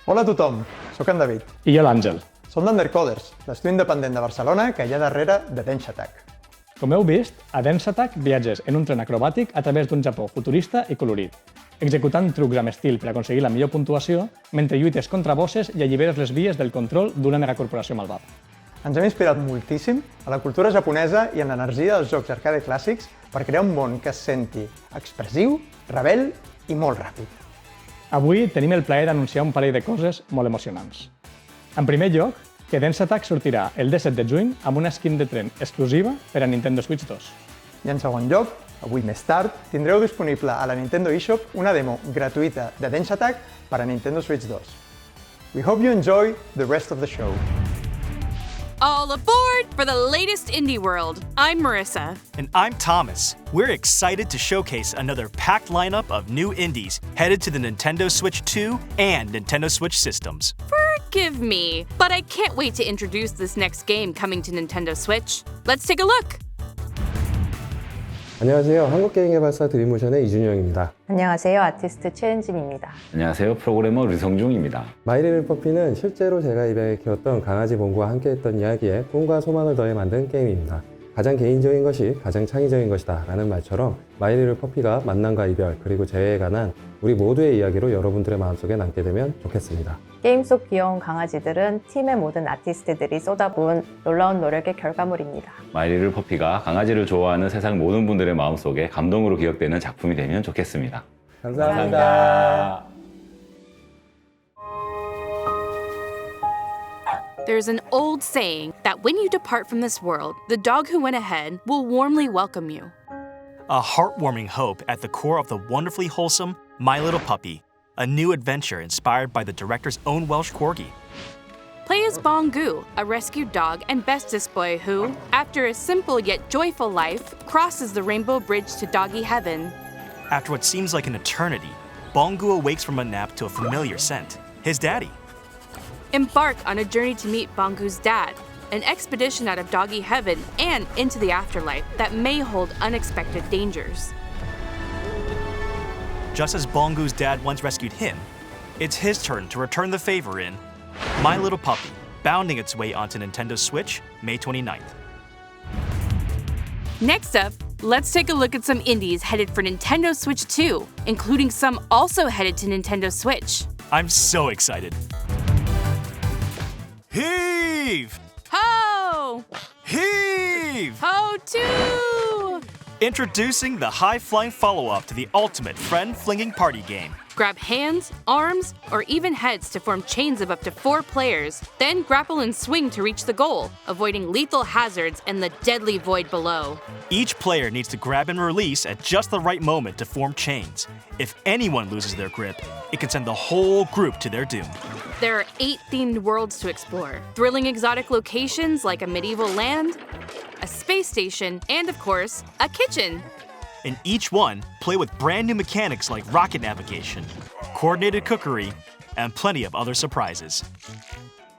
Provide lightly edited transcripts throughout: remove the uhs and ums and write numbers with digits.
Hola a tothom, sóc en David. I jo l'Àngel. Som d'Undercoders, l'estudi independent de Barcelona que hi ha darrere de Dance Attack. Com heu vist, a Dance Attack viatges en un tren acrobàtic a través d'un Japó futurista i colorit, executant trucs amb estil per aconseguir la millor puntuació mentre lluites contra bosses i alliberes les vies del control d'una megacorporació malvada. Ens hem inspirat moltíssim a la cultura japonesa i en l'energia dels jocs arcade clàssics per crear un món que es senti expressiu, rebel i molt ràpid. Avui tenim el plaer d'anunciar un parell de coses molt emocionants. En primer lloc, que Dance Attack sortirà el 17 de juny amb una skin de tren exclusiva per a Nintendo Switch 2. I en segon lloc, avui més tard, tindreu disponible a la Nintendo eShop una demo gratuïta de Dance Attack per a Nintendo Switch 2. We hope you enjoy the rest of the show. All aboard for the latest indie world. I'm Marissa. And I'm Thomas. We're excited to showcase another packed lineup of new indies headed to the Nintendo Switch 2 and Nintendo Switch systems. Forgive me, but I can't wait to introduce this next game coming to Nintendo Switch. Let's take a look. 안녕하세요. 한국게임개발사 드림모션의 이준영입니다. 안녕하세요. 아티스트 최은진입니다. 안녕하세요. 프로그래머 류성중입니다. 마이리를 퍼피는 실제로 제가 입양해 키웠던 강아지 봉구와 함께했던 이야기에 꿈과 소망을 더해 만든 게임입니다. 가장 개인적인 것이 가장 창의적인 것이다 라는 말처럼 마이리를 퍼피가 만남과 이별 그리고 재회에 관한 우리 모두의 이야기로 여러분들의 마음속에 남게 되면 좋겠습니다. 게임 속 귀여운 강아지들은 팀의 모든 아티스트들이 쏟아부은 놀라운 노력의 결과물입니다. 마이리를 퍼피가 강아지를 좋아하는 세상 모든 분들의 마음속에 감동으로 기억되는 작품이 되면 좋겠습니다. 감사합니다. There's an old saying that when you depart from this world, the dog who went ahead will warmly welcome you. A heartwarming hope at the core of the wonderfully wholesome My Little Puppy, a new adventure inspired by the director's own Welsh corgi. Play as Bongu, a rescued dog and bestest boy who, after a simple yet joyful life, crosses the rainbow bridge to doggy heaven. After what seems like an eternity, Bongu awakes from a nap to a familiar scent, his daddy. Embark on a journey to meet Bongu's dad, an expedition out of doggy heaven and into the afterlife that may hold unexpected dangers. Just as Bongu's dad once rescued him, it's his turn to return the favor in My Little Puppy, bounding its way onto Nintendo Switch May 29th. Next up, let's take a look at some indies headed for Nintendo Switch 2, including some also headed to Nintendo Switch. I'm so excited. Heave! Ho! Heave! Ho 2! Introducing the high-flying follow-up to the ultimate friend-flinging party game. Grab hands, arms, or even heads to form chains of up to 4 players, then grapple and swing to reach the goal, avoiding lethal hazards and the deadly void below. Each player needs to grab and release at just the right moment to form chains. If anyone loses their grip, it can send the whole group to their doom. There are 8 themed worlds to explore, thrilling exotic locations like a medieval land, a space station, and of course, a kitchen. In each one, play with brand new mechanics like rocket navigation, coordinated cookery, and plenty of other surprises.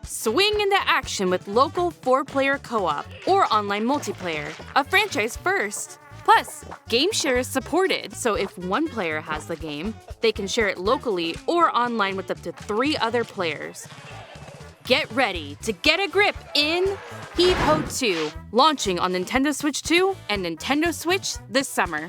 Swing into action with local 4-player co-op or online multiplayer, a franchise first. Plus, game share is supported, so if one player has the game, they can share it locally or online with up to 3 other players. Get ready to get a grip in Heave Ho 2, launching on Nintendo Switch 2 and Nintendo Switch this summer.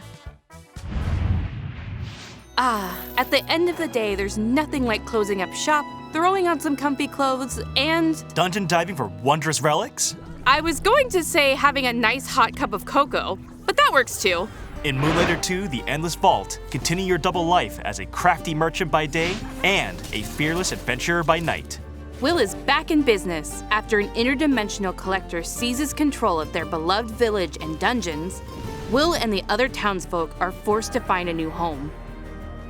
At the end of the day, there's nothing like closing up shop, throwing on some comfy clothes, and Dungeon diving for wondrous relics? I was going to say having a nice hot cup of cocoa, but that works too. In Moonlighter 2, The Endless Vault, continue your double life as a crafty merchant by day and a fearless adventurer by night. Will is back in business after an interdimensional collector seizes control of their beloved village and dungeons. Will and the other townsfolk are forced to find a new home.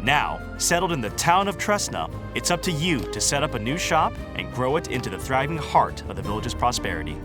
Now, settled in the town of Tresna, it's up to you to set up a new shop and grow it into the thriving heart of the village's prosperity.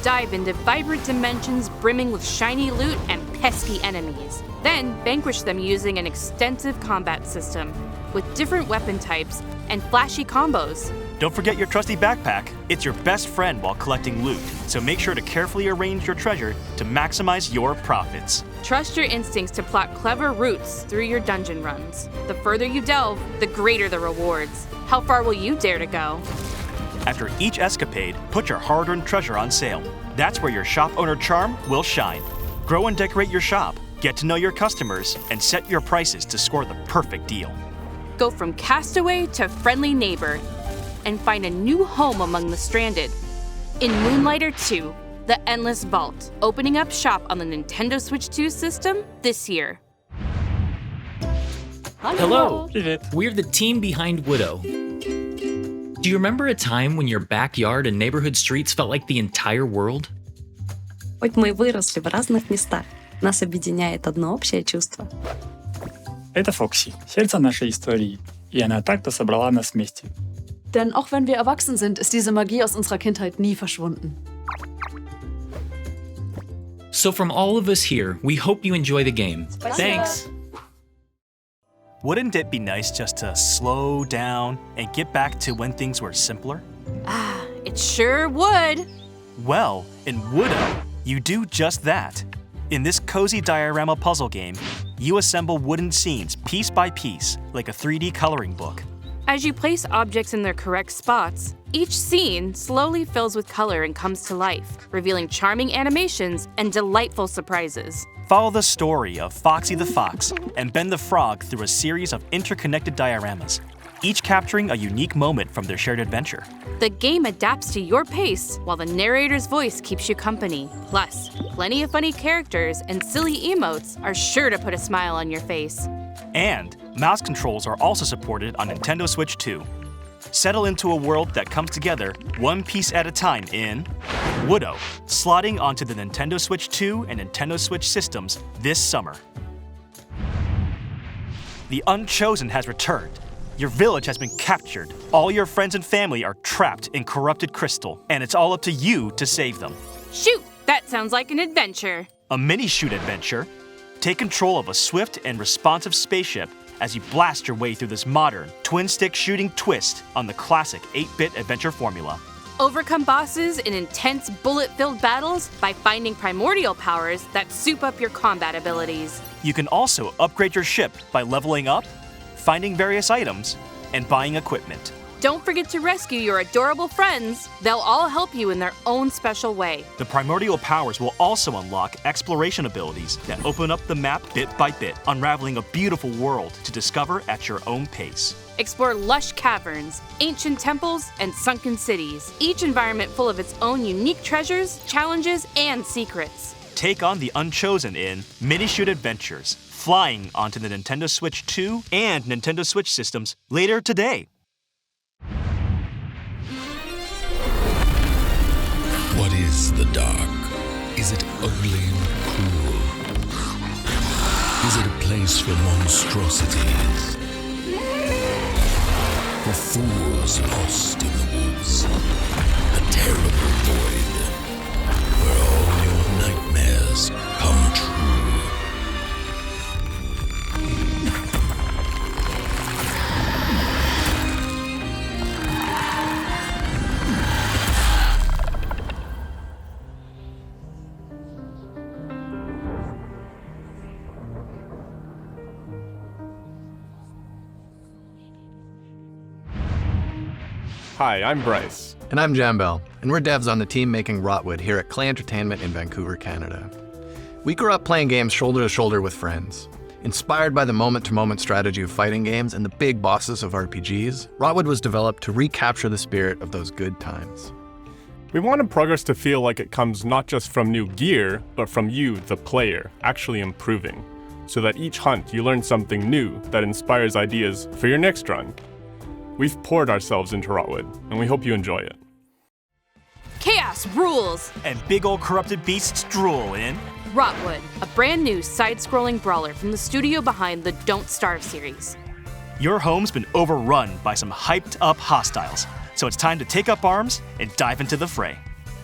Dive into vibrant dimensions brimming with shiny loot and pesky enemies. Then vanquish them using an extensive combat system with different weapon types and flashy combos. Don't forget your trusty backpack. It's your best friend while collecting loot, so make sure to carefully arrange your treasure to maximize your profits. Trust your instincts to plot clever routes through your dungeon runs. The further you delve, the greater the rewards. How far will you dare to go? After each escapade, put your hard-earned treasure on sale. That's where your shop owner charm will shine. Grow and decorate your shop, get to know your customers, and set your prices to score the perfect deal. Go from castaway to friendly neighbor and find a new home among the stranded. In Moonlighter 2, The Endless Vault, opening up shop on the Nintendo Switch 2 system this year. Hello. Привет. We're the team behind Woodo. Do you remember a time when your backyard and neighborhood streets felt like the entire world? Хоть мы и выросли в разных местах, нас объединяет одно общее чувство. Это Фокси, сердце нашей истории. И она так-то собрала нас вместе. Denn auch wenn wir erwachsen sind, ist diese Magie aus unserer Kindheit nie verschwunden. So from all of us here, we hope you enjoy the game. Thanks. Wouldn't it be nice just to slow down and get back to when things were simpler? It sure would. Well, in Woodo, you do just that. In this cozy diorama puzzle game, you assemble wooden scenes piece by piece, like a 3D coloring book. As you place objects in their correct spots, each scene slowly fills with color and comes to life, revealing charming animations and delightful surprises. Follow the story of Foxy the Fox and Ben the Frog through a series of interconnected dioramas, each capturing a unique moment from their shared adventure. The game adapts to your pace, while the narrator's voice keeps you company. Plus, plenty of funny characters and silly emotes are sure to put a smile on your face. And mouse controls are also supported on Nintendo Switch 2. Settle into a world that comes together one piece at a time in Woodo, slotting onto the Nintendo Switch 2 and Nintendo Switch systems this summer. The Unchosen has returned. Your village has been captured. All your friends and family are trapped in corrupted crystal, and it's all up to you to save them. Shoot! That sounds like an adventure. A Minishoot Adventure. Take control of a swift and responsive spaceship as you blast your way through this modern, twin-stick shooting twist on the classic 8-bit adventure formula. Overcome bosses in intense bullet-filled battles by finding primordial powers that soup up your combat abilities. You can also upgrade your ship by leveling up, finding various items, and buying equipment. Don't forget to rescue your adorable friends. They'll all help you in their own special way. The primordial powers will also unlock exploration abilities that open up the map bit by bit, unraveling a beautiful world to discover at your own pace. Explore lush caverns, ancient temples, and sunken cities, each environment full of its own unique treasures, challenges, and secrets. Take on the Unchosen in Minishoot Adventures, flying onto the Nintendo Switch 2 and Nintendo Switch systems later today. What is the dark? Is it ugly and cruel? Is it a place for monstrosities? For fools lost in the woods? A terrible void where all your nightmares come true. Hi, I'm Bryce. And I'm Jambel, and we're devs on the team making Rotwood here at Clay Entertainment in Vancouver, Canada. We grew up playing games shoulder to shoulder with friends. Inspired by the moment-to-moment strategy of fighting games and the big bosses of RPGs, Rotwood was developed to recapture the spirit of those good times. We wanted progress to feel like it comes not just from new gear, but from you, the player, actually improving, so that each hunt you learn something new that inspires ideas for your next run. We've poured ourselves into Rotwood, and we hope you enjoy it. Chaos rules! And big old corrupted beasts drool in Rotwood, a brand new side-scrolling brawler from the studio behind the Don't Starve series. Your home's been overrun by some hyped-up hostiles, so it's time to take up arms and dive into the fray.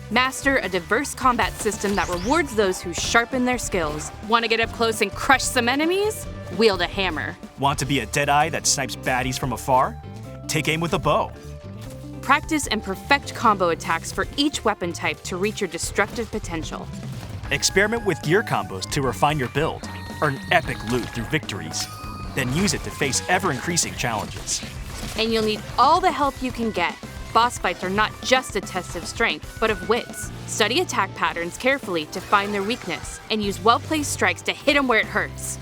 Master a diverse combat system that rewards those who sharpen their skills. Want to get up close and crush some enemies? Wield a hammer. Want to be a deadeye that snipes baddies from afar? Take aim with a bow. Practice and perfect combo attacks for each weapon type to reach your destructive potential. Experiment with gear combos to refine your build. Earn epic loot through victories. Then use it to face ever-increasing challenges. And you'll need all the help you can get. Boss fights are not just a test of strength, but of wits. Study attack patterns carefully to find their weakness, and use well-placed strikes to hit them where it hurts.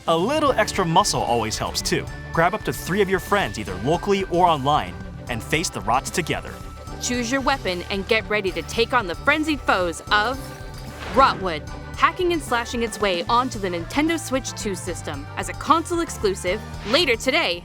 A little extra muscle always helps too. Grab up to 3 of your friends either locally or online, and face the rots together. Choose your weapon and get ready to take on the frenzied foes of Rotwood, hacking and slashing its way onto the Nintendo Switch 2 system as a console exclusive later today.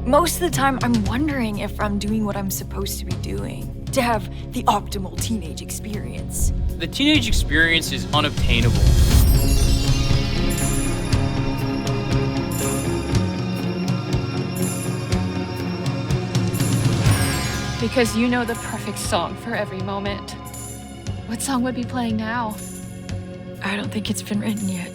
Most of the time, I'm wondering if I'm doing what I'm supposed to be doing to have the optimal teenage experience. The teenage experience is unobtainable. Because you know the perfect song for every moment. What song would be playing now? I don't think it's been written yet.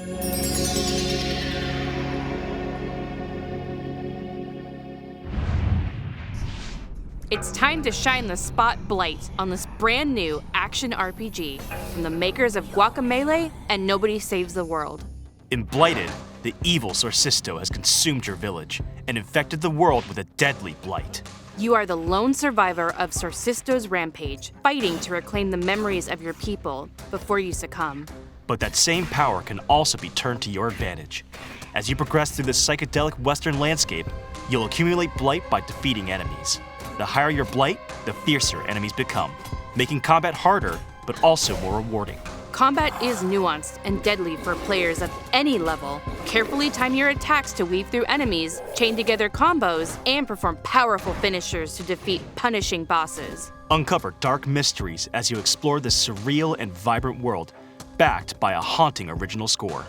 It's time to shine the spotlight on this brand new action RPG from the makers of Guacamelee and Nobody Saves the World. In Blighted, the evil Sorcisto has consumed your village and infected the world with a deadly blight. You are the lone survivor of Sorcisto's rampage, fighting to reclaim the memories of your people before you succumb. But that same power can also be turned to your advantage. As you progress through this psychedelic western landscape, you'll accumulate blight by defeating enemies. The higher your blight, the fiercer enemies become, making combat harder, but also more rewarding. Combat is nuanced and deadly for players of any level. Carefully time your attacks to weave through enemies, chain together combos, and perform powerful finishers to defeat punishing bosses. Uncover dark mysteries as you explore this surreal and vibrant world, backed by a haunting original score.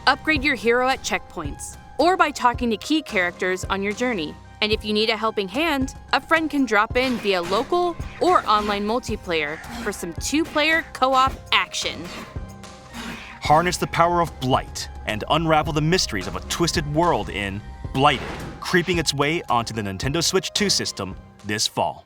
Upgrade your hero at checkpoints, or by talking to key characters on your journey. And if you need a helping hand, a friend can drop in via local or online multiplayer for some 2-player co-op action. Harness the power of blight and unravel the mysteries of a twisted world in Blighted, creeping its way onto the Nintendo Switch 2 system this fall.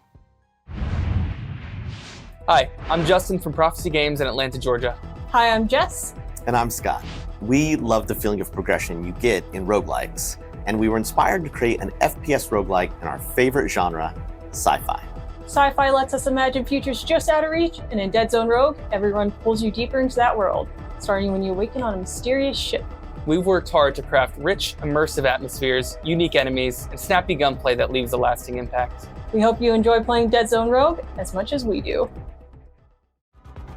Hi, I'm Justin from Prophecy Games in Atlanta, Georgia. Hi, I'm Jess. And I'm Scott. We love the feeling of progression you get in roguelikes, and we were inspired to create an FPS roguelike in our favorite genre, sci-fi. Sci-fi lets us imagine futures just out of reach, and in Dead Zone Rogue, everyone pulls you deeper into that world, starting when you awaken on a mysterious ship. We've worked hard to craft rich, immersive atmospheres, unique enemies, and snappy gunplay that leaves a lasting impact. We hope you enjoy playing Dead Zone Rogue as much as we do.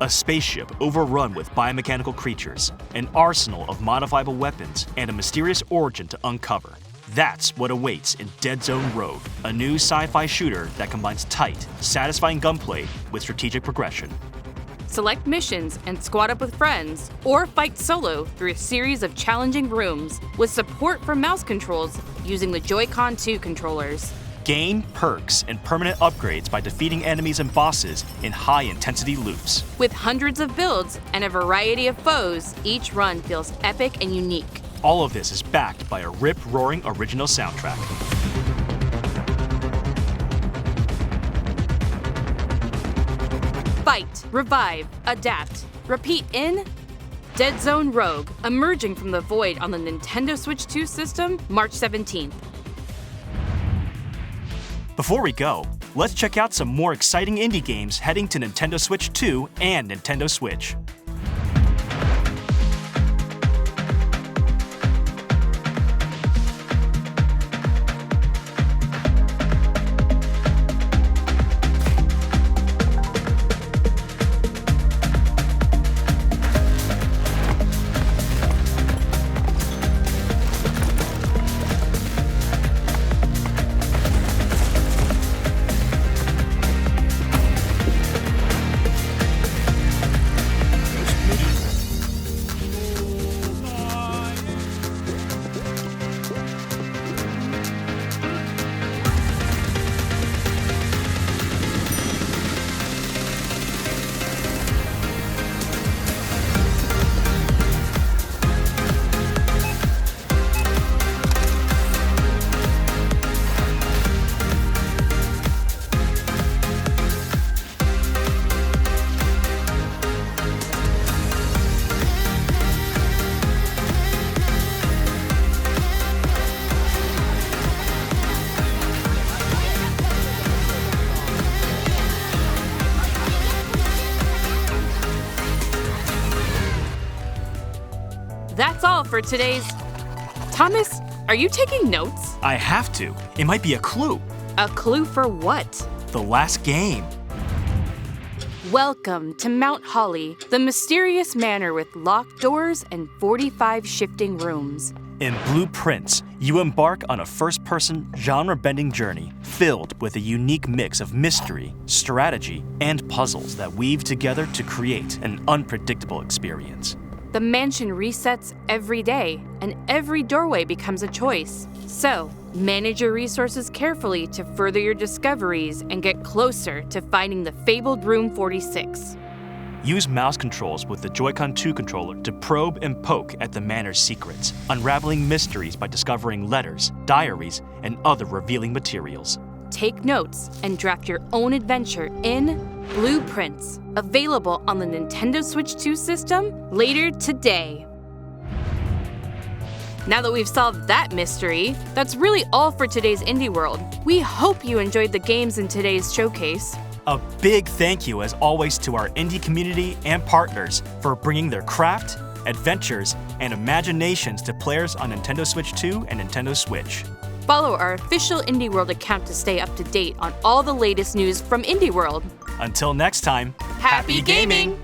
A spaceship overrun with biomechanical creatures, an arsenal of modifiable weapons, and a mysterious origin to uncover. That's what awaits in Dead Zone Rogue, a new sci-fi shooter that combines tight, satisfying gunplay with strategic progression. Select missions and squad up with friends, or fight solo through a series of challenging rooms with support for mouse controls using the Joy-Con 2 controllers. Gain perks and permanent upgrades by defeating enemies and bosses in high-intensity loops. With hundreds of builds and a variety of foes, each run feels epic and unique. All of this is backed by a rip-roaring original soundtrack. Fight, revive, adapt, repeat in Dead Zone Rogue, emerging from the void on the Nintendo Switch 2 system, March 17th. Before we go, let's check out some more exciting indie games heading to Nintendo Switch 2 and Nintendo Switch. That's all for today's... Thomas, are you taking notes? I have to. It might be a clue. A clue for what? The last game. Welcome to Mount Holly, the mysterious manor with locked doors and 45 shifting rooms. In Blueprints, you embark on a first-person, genre-bending journey filled with a unique mix of mystery, strategy, and puzzles that weave together to create an unpredictable experience. The mansion resets every day, and every doorway becomes a choice. So, manage your resources carefully to further your discoveries and get closer to finding the fabled Room 46. Use mouse controls with the Joy-Con 2 controller to probe and poke at the manor's secrets, unraveling mysteries by discovering letters, diaries, and other revealing materials. Take notes and draft your own adventure in Blueprints, available on the Nintendo Switch 2 system later today. Now that we've solved that mystery, that's really all for today's Indie World. We hope you enjoyed the games in today's showcase. A big thank you, as always, to our indie community and partners for bringing their craft, adventures, and imaginations to players on Nintendo Switch 2 and Nintendo Switch. Follow our official Indie World account to stay up to date on all the latest news from Indie World. Until next time, Happy gaming!